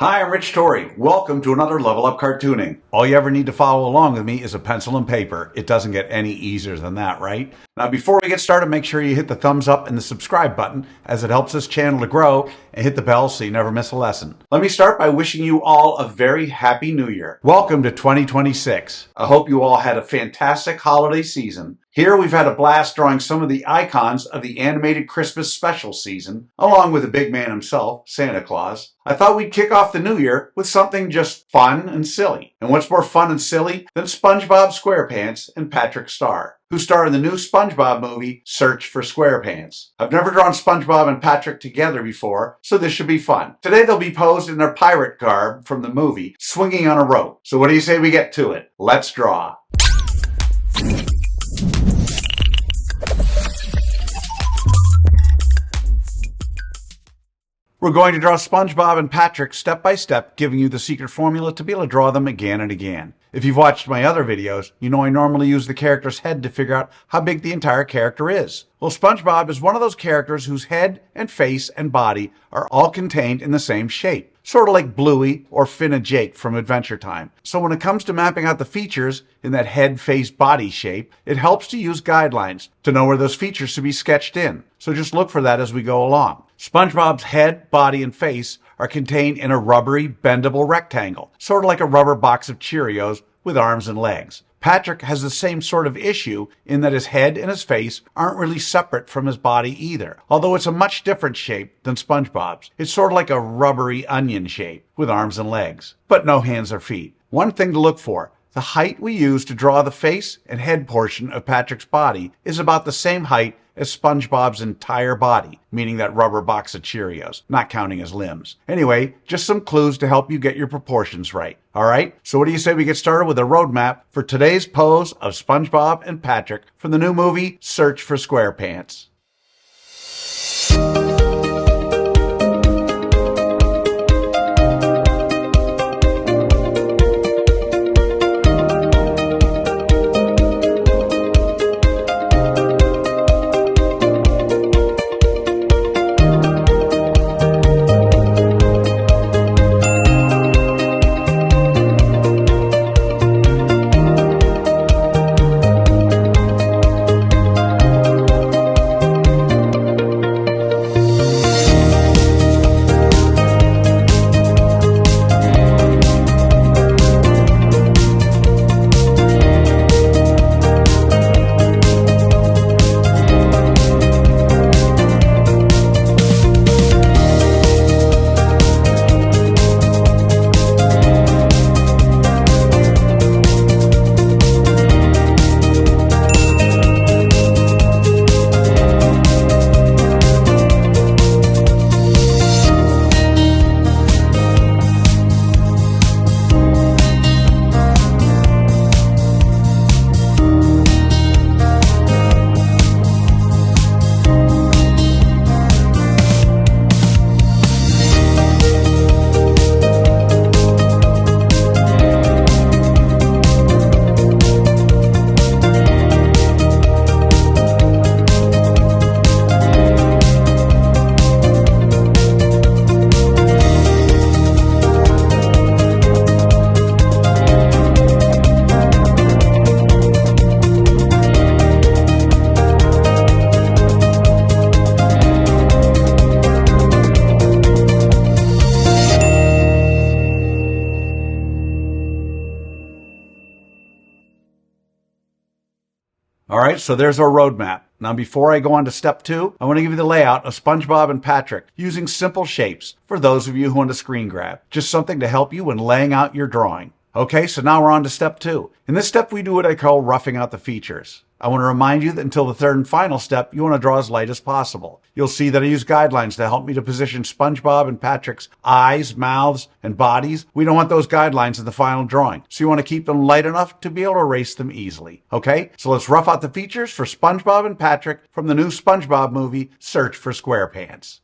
Hi, I'm Rich Torrey. Welcome to another Level Up Cartooning. All you ever need to follow along with me is a pencil and paper. It doesn't get any easier than that, right? Now, before we get started, make sure you hit the thumbs up and the subscribe button, as it helps this channel to grow, and hit the bell so you never miss a lesson. Let me start by wishing you all a very happy new year. Welcome to 2026. I hope you all had a fantastic holiday season. Here we've had a blast drawing some of the icons of the animated Christmas special season, along with the big man himself, Santa Claus. I thought we'd kick off the new year with something just fun and silly. And what's more fun and silly than SpongeBob SquarePants and Patrick Star, who star in the new SpongeBob movie, Search for Squarepants. I've never drawn SpongeBob and Patrick together before, so this should be fun. Today they'll be posed in their pirate garb from the movie, swinging on a rope. So what do you say we get to it? Let's draw. We're going to draw SpongeBob and Patrick step by step, giving you the secret formula to be able to draw them again and again. If you've watched my other videos, you know I normally use the character's head to figure out how big the entire character is. Well, SpongeBob is one of those characters whose head and face and body are all contained in the same shape. Sort of like Bluey or Finn and Jake from Adventure Time. So when it comes to mapping out the features in that head, face, body shape, it helps to use guidelines to know where those features should be sketched in. So just look for that as we go along. SpongeBob's head, body, and face are contained in a rubbery, bendable rectangle, sort of like a rubber box of Cheerios with arms and legs. Patrick has the same sort of issue in that his head and his face aren't really separate from his body either, although it's a much different shape than SpongeBob's. It's sort of like a rubbery onion shape with arms and legs, but no hands or feet. One thing to look for: the height we use to draw the face and head portion of Patrick's body is about the same height as SpongeBob's entire body, meaning that rubber box of Cheerios, not counting his limbs. Anyway, just some clues to help you get your proportions right. All right, so what do you say we get started with a roadmap for today's pose of SpongeBob and Patrick from the new movie, Search for Squarepants? All right, so there's our roadmap. Now, before I go on to step 2, I want to give you the layout of SpongeBob and Patrick using simple shapes for those of you who want to screen grab. Just something to help you when laying out your drawing. Okay, so now we're on to step 2. In this step, we do what I call roughing out the features. I want to remind you that until the third and final step, you want to draw as light as possible. You'll see that I use guidelines to help me to position SpongeBob and Patrick's eyes, mouths, and bodies. We don't want those guidelines in the final drawing, so you want to keep them light enough to be able to erase them easily. Okay, so let's rough out the features for SpongeBob and Patrick from the new SpongeBob movie, Search for Squarepants.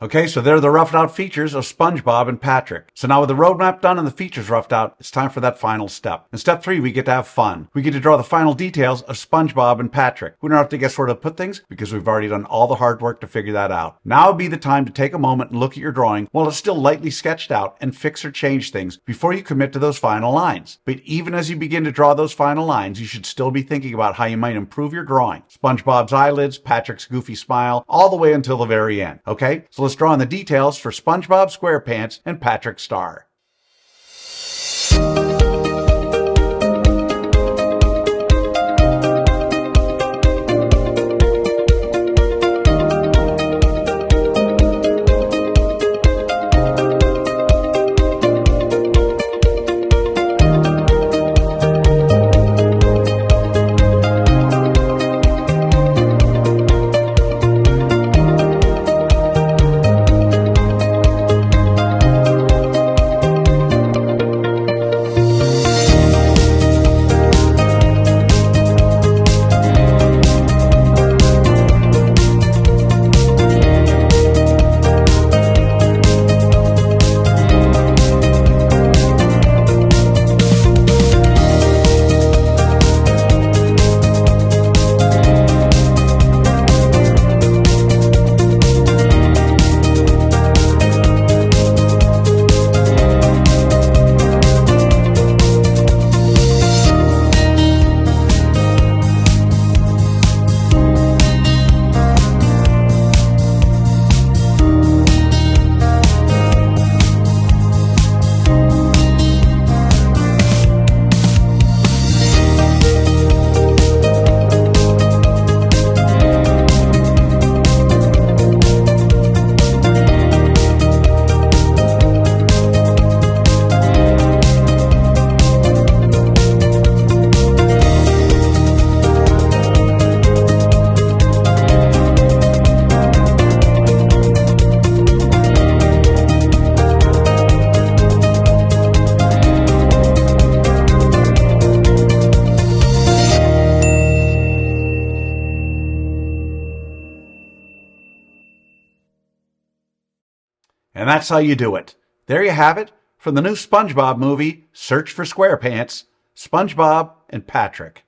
Okay, so there are the roughed out features of SpongeBob and Patrick. So now with the roadmap done and the features roughed out, it's time for that final step. In step 3, we get to have fun. We get to draw the final details of SpongeBob and Patrick. We don't have to guess where to put things because we've already done all the hard work to figure that out. Now would be the time to take a moment and look at your drawing while it's still lightly sketched out and fix or change things before you commit to those final lines. But even as you begin to draw those final lines, you should still be thinking about how you might improve your drawing. SpongeBob's eyelids, Patrick's goofy smile, all the way until the very end. Okay, so let's draw in the details for SpongeBob SquarePants and Patrick Star. And that's how you do it. There you have it. From the new SpongeBob movie, Search for Squarepants, SpongeBob and Patrick.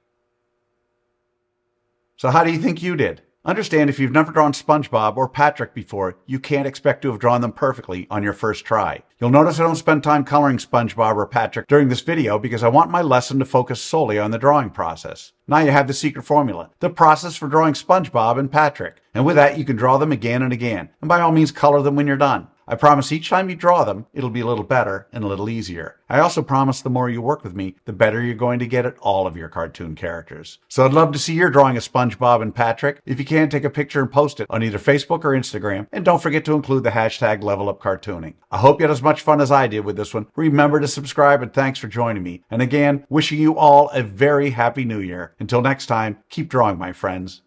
So how do you think you did? Understand, if you've never drawn SpongeBob or Patrick before, you can't expect to have drawn them perfectly on your first try. You'll notice I don't spend time coloring SpongeBob or Patrick during this video because I want my lesson to focus solely on the drawing process. Now you have the secret formula, the process for drawing SpongeBob and Patrick. And with that, you can draw them again and again. And by all means, color them when you're done. I promise each time you draw them, it'll be a little better and a little easier. I also promise the more you work with me, the better you're going to get at all of your cartoon characters. So I'd love to see your drawing of SpongeBob and Patrick. If you can, take a picture and post it on either Facebook or Instagram. And don't forget to include the hashtag #LevelUpCartooning. I hope you had as much fun as I did with this one. Remember to subscribe, and thanks for joining me. And again, wishing you all a very happy new year. Until next time, keep drawing, my friends.